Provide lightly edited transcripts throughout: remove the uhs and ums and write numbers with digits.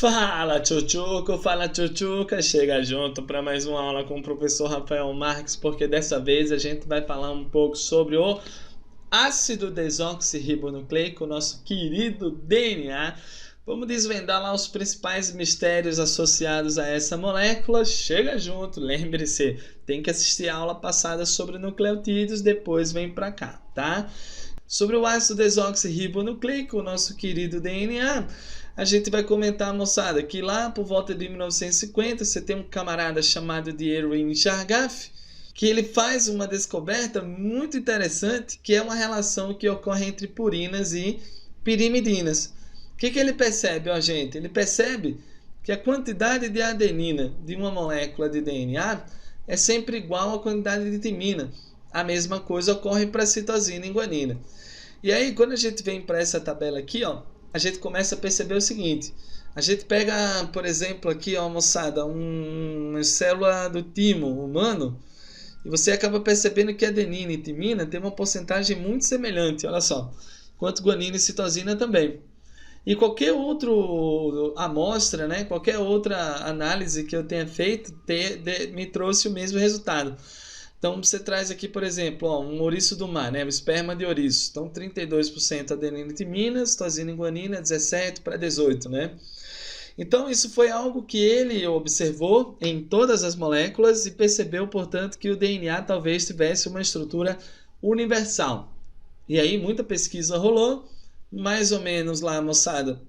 Fala tchutchuca, chega junto para mais uma aula com o professor Rafael Marques, porque dessa vez a gente vai falar um pouco sobre o ácido desoxirribonucleico, nosso querido DNA. Vamos desvendar lá os principais mistérios associados a essa molécula. Chega junto, lembre-se, tem que assistir a aula passada sobre nucleotídeos, depois vem para cá, tá? Sobre o ácido desoxirribonucleico, o nosso querido DNA, a gente vai comentar, moçada, que lá por volta de 1950 você tem um camarada chamado de Erwin Chargaff, que ele faz uma descoberta muito interessante, que é uma relação que ocorre entre purinas e pirimidinas. O que ele percebe, ó, gente? Ele percebe que a quantidade de adenina de uma molécula de DNA é sempre igual à quantidade de timina. A mesma coisa ocorre para a citosina e guanina. E aí, quando a gente vem para essa tabela aqui, ó, a gente começa a perceber o seguinte. A gente pega, por exemplo, aqui, ó, moçada, uma célula do timo humano, e você acaba percebendo que adenina e timina tem uma porcentagem muito semelhante, olha só, quanto guanina e citosina também. E qualquer outra amostra, né, qualquer outra análise que eu tenha feito, me trouxe o mesmo resultado. Então você traz aqui, por exemplo, ó, um ouriço do mar, né, o esperma de ouriço. Então 32% adenina e timina, citosina e guanina 17 para 18, né? Então isso foi algo que ele observou em todas as moléculas e percebeu, portanto, que o DNA talvez tivesse uma estrutura universal. E aí muita pesquisa rolou, mais ou menos lá, moçada,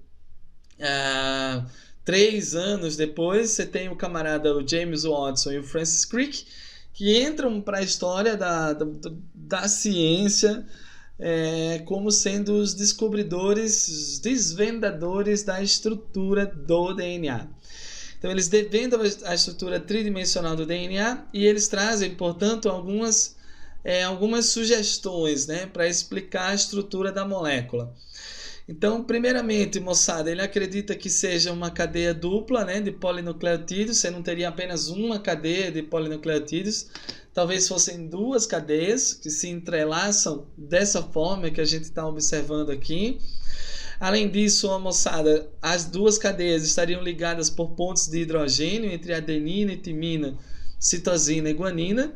3 anos depois, você tem o camarada o James Watson e o Francis Crick, que entram para a história da ciência como sendo os descobridores, os desvendadores da estrutura do DNA. Então eles desvendam a estrutura tridimensional do DNA e eles trazem, portanto, algumas sugestões, né, para explicar a estrutura da molécula. Então, primeiramente, moçada, ele acredita que seja uma cadeia dupla, né, de polinucleotídeos. Você não teria apenas uma cadeia de polinucleotídeos, talvez fossem duas cadeias que se entrelaçam dessa forma que a gente está observando aqui. Além disso, moçada, as duas cadeias estariam ligadas por pontos de hidrogênio entre adenina e timina, citosina e guanina.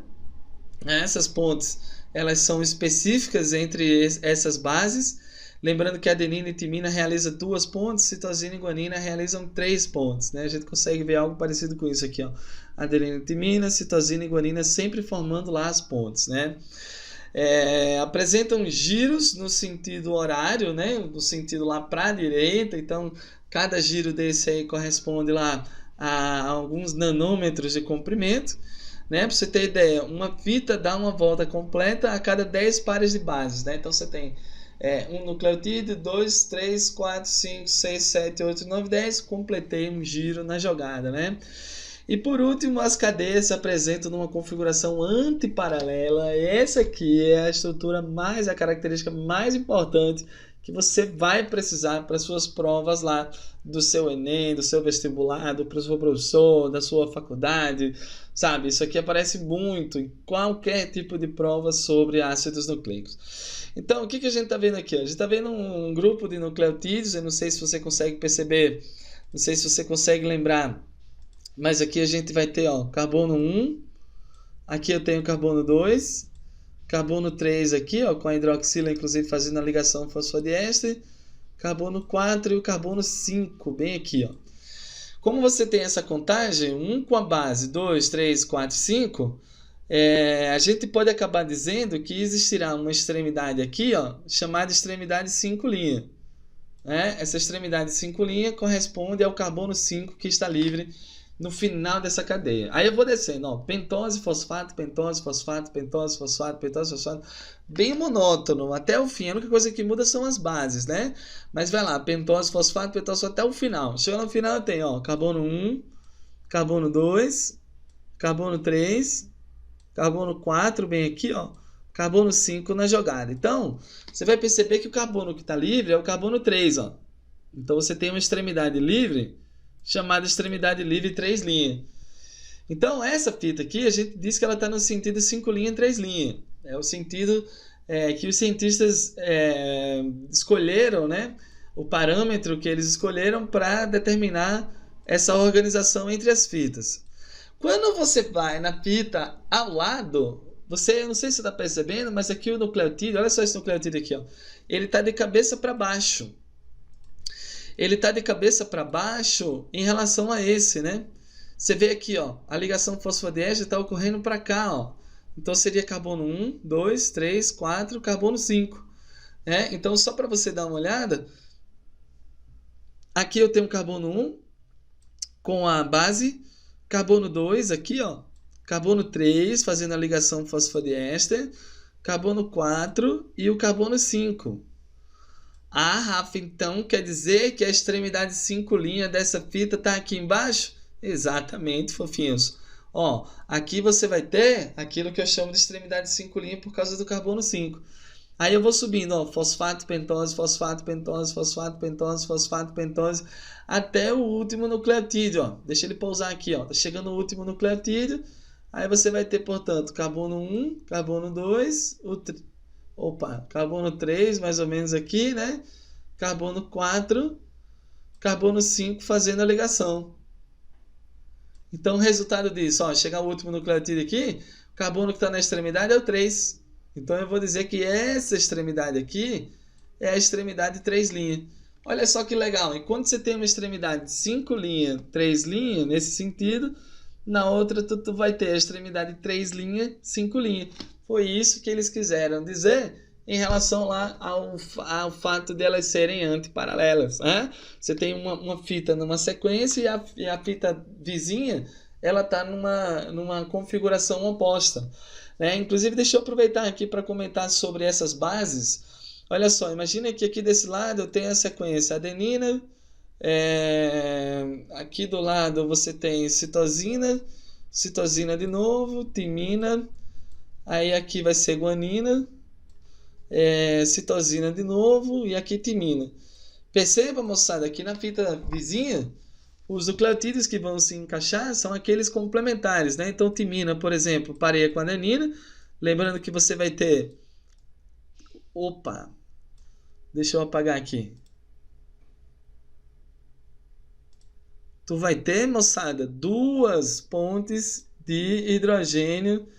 Essas pontes, elas são específicas entre essas bases. Lembrando que a adenina e timina realizam 2 pontes, citosina e guanina realizam 3 pontes, né? A gente consegue ver algo parecido com isso aqui, ó. Adenina e timina, citosina e guanina sempre formando lá as pontes, né? Apresentam giros no sentido horário, né? No sentido lá para a direita, então cada giro desse aí corresponde lá a alguns nanômetros de comprimento, né? Para você ter ideia, uma fita dá uma volta completa a cada 10 pares de bases, né? Então você tem um nucleotídeo, 2, 3, 4, 5, 6, 7, 8, 9, 10, completei um giro na jogada, né? E por último, as cadeias se apresentam numa configuração antiparalela. Essa aqui é a estrutura a característica mais importante que você vai precisar para suas provas lá do seu Enem, do seu vestibular, do seu professor, da sua faculdade, sabe? Isso aqui aparece muito em qualquer tipo de prova sobre ácidos nucleicos. Então, o que a gente está vendo aqui? A gente está vendo um grupo de nucleotídeos, eu não sei se você consegue perceber, não sei se você consegue lembrar, mas aqui a gente vai ter, ó, carbono 1, aqui eu tenho carbono 2, carbono 3 aqui, ó, com a hidroxila, inclusive fazendo a ligação fosfodiéster, carbono 4 e o carbono 5, bem aqui, ó. Como você tem essa contagem, 1 com a base, 2, 3, 4, 5, a gente pode acabar dizendo que existirá uma extremidade aqui, ó, chamada extremidade 5'. Essa extremidade 5' corresponde ao carbono 5 que está livre no final dessa cadeia. Aí eu vou descendo, ó, pentose, fosfato, pentose, fosfato, pentose, fosfato, pentose, fosfato, bem monótono até o fim. A única coisa que muda são as bases, né? Mas vai lá, pentose, fosfato, pentose até o final. Chega no final eu tenho, ó, carbono 1, carbono 2, carbono 3, carbono 4, bem aqui, ó, carbono 5 na jogada. Então, você vai perceber que o carbono que está livre é o carbono 3, ó. Então você tem uma extremidade livre chamada extremidade livre 3'. Então essa fita aqui a gente diz que ela está no sentido 5' 3'. É o sentido que os cientistas escolheram, né, o parâmetro que eles escolheram para determinar essa organização entre as fitas. Quando você vai na fita ao lado, eu não sei se você está percebendo, mas aqui o nucleotídeo, olha só esse nucleotídeo aqui, ó, ele está de cabeça para baixo. Ele está de cabeça para baixo em relação a esse, né? Você vê aqui, ó, a ligação fosfodiéster está ocorrendo para cá, ó. Então seria carbono 1, 2, 3, 4, carbono 5. Né? Então, só para você dar uma olhada, aqui eu tenho carbono 1 com a base, carbono 2 aqui, ó, carbono 3 fazendo a ligação fosfodiéster, carbono 4 e o carbono 5. Ah, Rafa, então quer dizer que a extremidade 5' dessa fita está aqui embaixo? Exatamente, fofinhos. Ó, aqui você vai ter aquilo que eu chamo de extremidade 5' por causa do carbono 5. Aí eu vou subindo, ó, fosfato, pentose, fosfato, pentose, fosfato, pentose, fosfato, pentose, até o último nucleotídeo, ó. Deixa ele pousar aqui, ó. Tá chegando o último nucleotídeo. Aí você vai ter, portanto, carbono 1, carbono 2, carbono 3, mais ou menos aqui, né? Carbono 4, carbono 5 fazendo a ligação. Então, o resultado disso, ó, chegar o último nucleotídeo aqui, o carbono que está na extremidade é o 3. Então, eu vou dizer que essa extremidade aqui é a extremidade 3'. Olha só que legal. Enquanto você tem uma extremidade 5', 3', nesse sentido, na outra tu vai ter a extremidade 3', 5'. Foi isso que eles quiseram dizer em relação lá ao fato de elas serem antiparalelas. Né? Você tem uma fita numa sequência e a fita vizinha ela está numa configuração oposta. Né? Inclusive, deixa eu aproveitar aqui para comentar sobre essas bases. Olha só, imagina que aqui desse lado eu tenho a sequência adenina, aqui do lado você tem citosina, citosina de novo, timina, aí aqui vai ser guanina, citosina de novo e aqui timina. Perceba, moçada, aqui na fita vizinha, os nucleotídeos que vão se encaixar são aqueles complementares, né? Então, timina, por exemplo, pareia com adenina. Lembrando que você vai ter... Opa! Deixa eu apagar aqui. Tu vai ter, moçada, 2 pontes de hidrogênio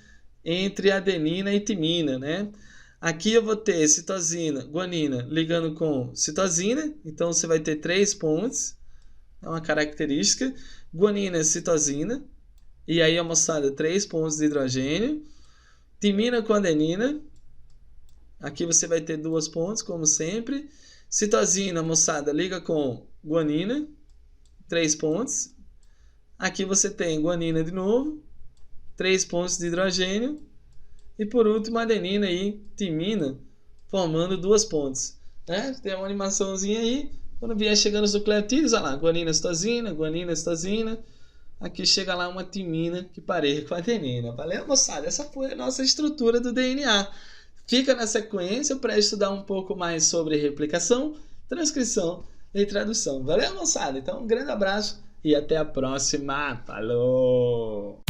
entre adenina e timina, né? Aqui eu vou ter citosina, guanina, ligando com citosina. Então, você vai ter 3 pontes. É uma característica. Guanina, citosina. E aí, moçada, 3 pontos de hidrogênio. Timina com adenina. Aqui você vai ter 2 pontos, como sempre. Citosina, moçada, liga com guanina. 3 pontos. Aqui você tem guanina de novo. 3 pontos de hidrogênio. E por último, adenina e timina, formando 2 pontes. Né? Tem uma animaçãozinha aí. Quando vier chegando os nucleotídeos, olha lá, guanina, citosina. Aqui chega lá uma timina que pareia com a adenina. Valeu, moçada? Essa foi a nossa estrutura do DNA. Fica na sequência para estudar um pouco mais sobre replicação, transcrição e tradução. Valeu, moçada? Então, um grande abraço e até a próxima. Falou!